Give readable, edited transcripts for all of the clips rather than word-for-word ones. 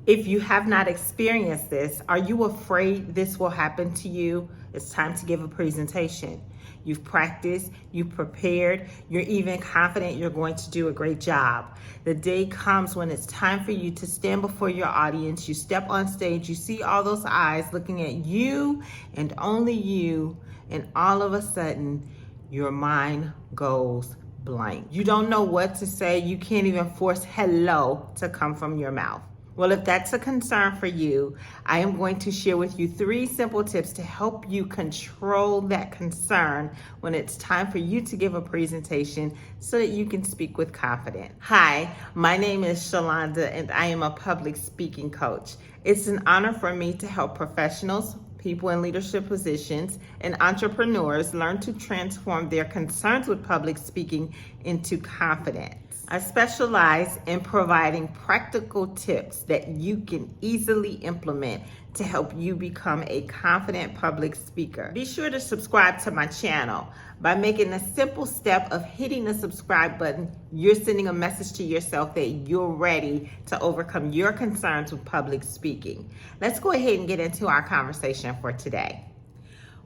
If you have not experienced this, are you afraid this will happen to you? It's time to give a presentation. You've practiced, you've prepared, you're even confident you're going to do a great job. The day comes when it's time for you to stand before your audience. You step on stage, you see all those eyes looking at you and only you, and all of a sudden, your mind goes blank. You don't know what to say. You can't even force hello to come from your mouth. Well, if that's a concern for you, I am going to share with you 3 simple tips to help you control that concern when it's time for you to give a presentation so that you can speak with confidence. Hi, my name is Shalonda and I am a public speaking coach. It's an honor for me to help professionals, people in leadership positions, and entrepreneurs learn to transform their concerns with public speaking into confidence. I specialize in providing practical tips that you can easily implement to help you become a confident public speaker. Be sure to subscribe to my channel. By making the simple step of hitting the subscribe button, you're sending a message to yourself that you're ready to overcome your concerns with public speaking. Let's go ahead and get into our conversation for today.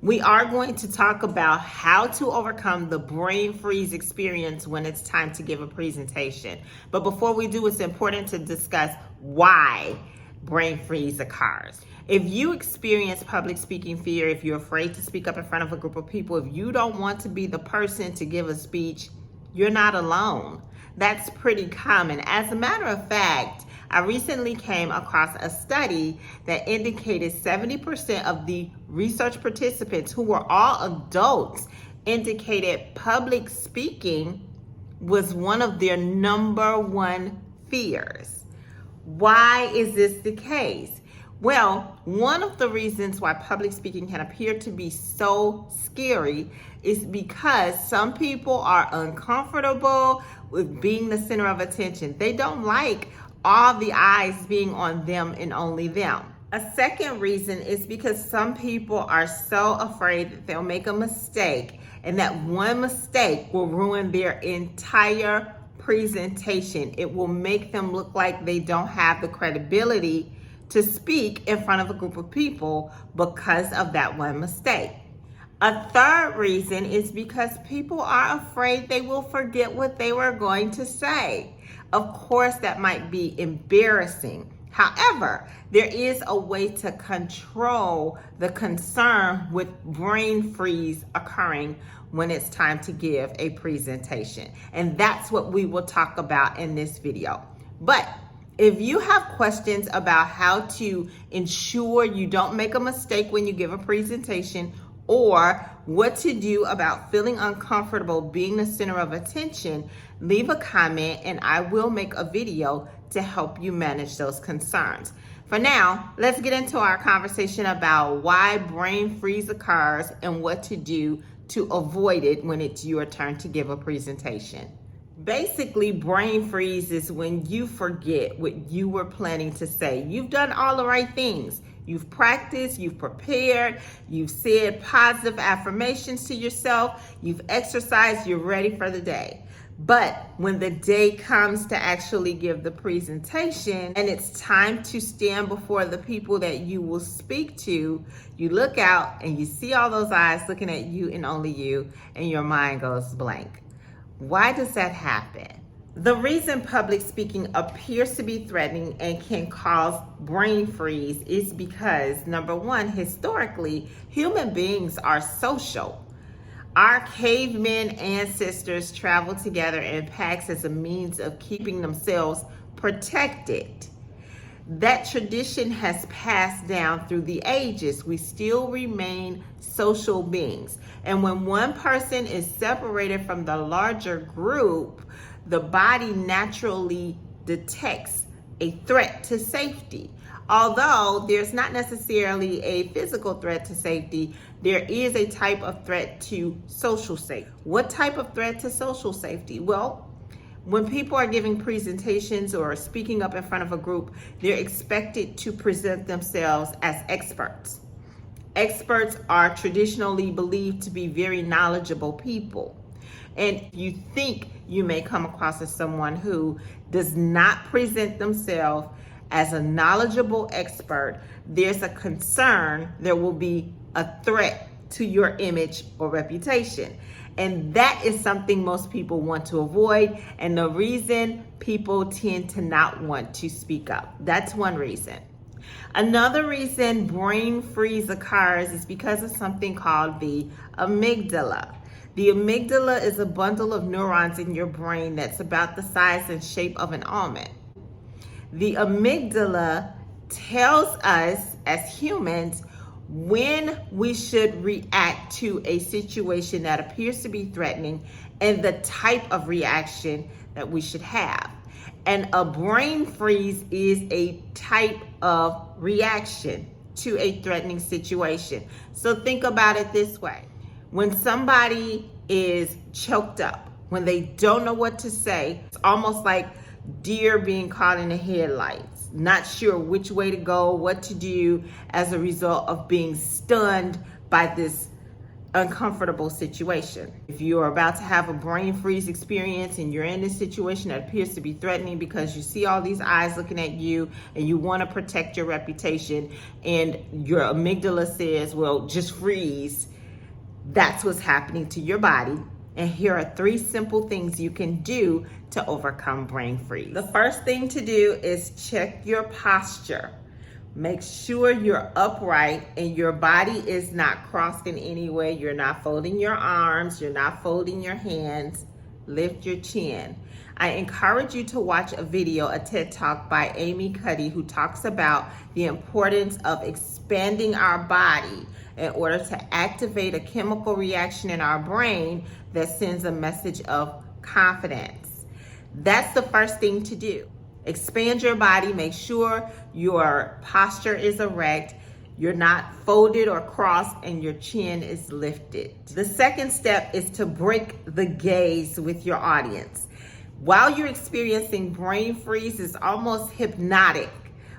We are going to talk about how to overcome the brain freeze experience when it's time to give a presentation. But before we do, it's important to discuss why brain freeze occurs. If you experience public speaking fear, if you're afraid to speak up in front of a group of people, if you don't want to be the person to give a speech, you're not alone. That's pretty common. As a matter of fact, I recently came across a study that indicated 70% of the research participants, who were all adults, indicated public speaking was one of their number one fears. Why is this the case? Well, one of the reasons why public speaking can appear to be so scary is because some people are uncomfortable with being the center of attention. They don't like all the eyes being on them and only them. A second reason is because some people are so afraid that they'll make a mistake, and that one mistake will ruin their entire presentation. It will make them look like they don't have the credibility to speak in front of a group of people because of that one mistake. A third reason is because people are afraid they will forget what they were going to say. Of course, that might be embarrassing. However, there is a way to control the concern with brain freeze occurring when it's time to give a presentation. And that's what we will talk about in this video. But if you have questions about how to ensure you don't make a mistake when you give a presentation, or what to do about feeling uncomfortable being the center of attention, leave a comment and I will make a video to help you manage those concerns. For now, let's get into our conversation about why brain freeze occurs and what to do to avoid it when it's your turn to give a presentation. Basically, brain freeze is when you forget what you were planning to say. You've done all the right things. You've practiced, you've prepared, you've said positive affirmations to yourself, you've exercised, you're ready for the day. But when the day comes to actually give the presentation and it's time to stand before the people that you will speak to, you look out and you see all those eyes looking at you and only you, and your mind goes blank. Why does that happen? The reason public speaking appears to be threatening and can cause brain freeze is because, number one, historically, human beings are social. Our cavemen ancestors traveled together in packs as a means of keeping themselves protected. That tradition has passed down through the ages. We still remain social beings. And when one person is separated from the larger group, the body naturally detects a threat to safety. Although there's not necessarily a physical threat to safety, there is a type of threat to social safety. What type of threat to social safety? Well, when people are giving presentations or speaking up in front of a group, they're expected to present themselves as experts. Experts are traditionally believed to be very knowledgeable people. And you think you may come across as someone who does not present themselves as a knowledgeable expert, there's a concern there will be a threat to your image or reputation. And that is something most people want to avoid, and the reason people tend to not want to speak up. That's one reason. Another reason brain freeze occurs is because of something called the amygdala. The amygdala is a bundle of neurons in your brain that's about the size and shape of an almond. The amygdala tells us as humans when we should react to a situation that appears to be threatening and the type of reaction that we should have. And a brain freeze is a type of reaction to a threatening situation. So think about it this way. When somebody is choked up, when they don't know what to say, it's almost like deer being caught in the headlights, not sure which way to go, what to do as a result of being stunned by this uncomfortable situation. If you're about to have a brain freeze experience and you're in this situation that appears to be threatening because you see all these eyes looking at you and you want to protect your reputation and your amygdala says, well, just freeze, that's what's happening to your body. And here are 3 simple things you can do to overcome brain freeze. The first thing to do is check your posture. Make sure you're upright and your body is not crossed in any way. You're not folding your arms, you're not folding your hands. Lift your chin. I encourage you to watch a video, a TED Talk by Amy Cuddy, who talks about the importance of expanding our body in order to activate a chemical reaction in our brain that sends a message of confidence. That's the first thing to do. Expand your body, make sure your posture is erect, you're not folded or crossed, and your chin is lifted. The second step is to break the gaze with your audience. While you're experiencing brain freeze, it's almost hypnotic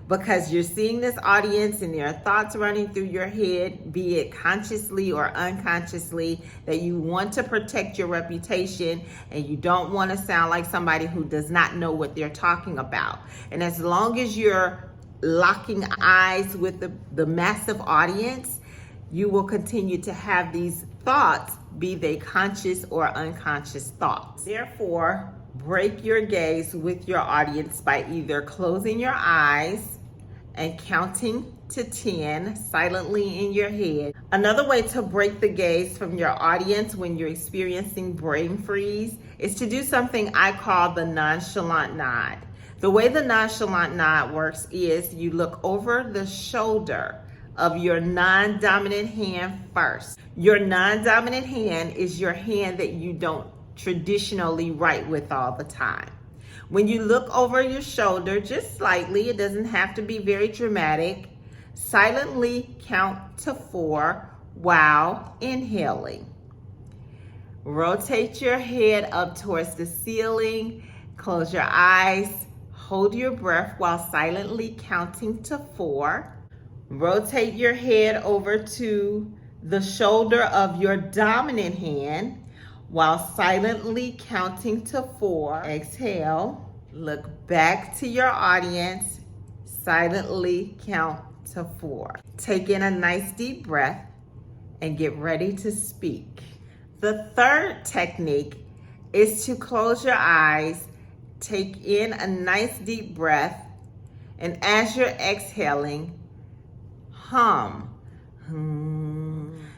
because you're seeing this audience and there are thoughts running through your head, be it consciously or unconsciously, that you want to protect your reputation and you don't want to sound like somebody who does not know what they're talking about. And as long as you're locking eyes with the massive audience, you will continue to have these thoughts, be they conscious or unconscious thoughts. Therefore, break your gaze with your audience by either closing your eyes and counting to 10 silently in your head. Another way to break the gaze from your audience when you're experiencing brain freeze is to do something I call the nonchalant nod. The way the nonchalant nod works is you look over the shoulder of your non-dominant hand first. Your non-dominant hand is your hand that you don't traditionally write with all the time. When you look over your shoulder, just slightly, it doesn't have to be very dramatic, silently count to 4 while inhaling. Rotate your head up towards the ceiling, close your eyes, hold your breath while silently counting to 4. Rotate your head over to the shoulder of your dominant hand while silently counting to 4. Exhale, look back to your audience, silently count to 4. Take in a nice deep breath and get ready to speak. The third technique is to close your eyes, take in a nice deep breath, and as you're exhaling, hum.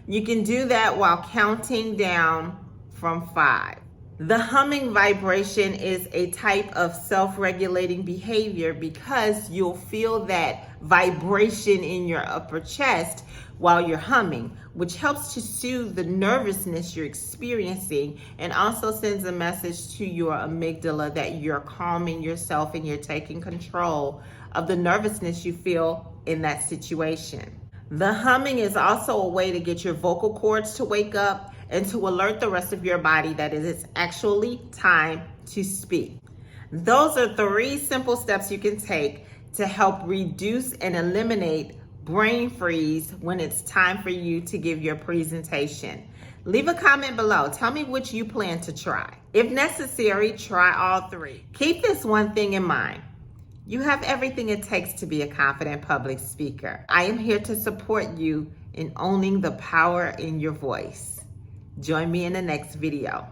You can do that while counting down from 5. The humming vibration is a type of self-regulating behavior because you'll feel that vibration in your upper chest while you're humming, which helps to soothe the nervousness you're experiencing and also sends a message to your amygdala that you're calming yourself and you're taking control of the nervousness you feel in that situation. The humming is also a way to get your vocal cords to wake up and to alert the rest of your body that it is actually time to speak. Those are 3 simple steps you can take to help reduce and eliminate brain freeze when it's time for you to give your presentation. Leave a comment below. Tell me which you plan to try. If necessary, try all 3. Keep this one thing in mind. You have everything it takes to be a confident public speaker. I am here to support you in owning the power in your voice. Join me in the next video.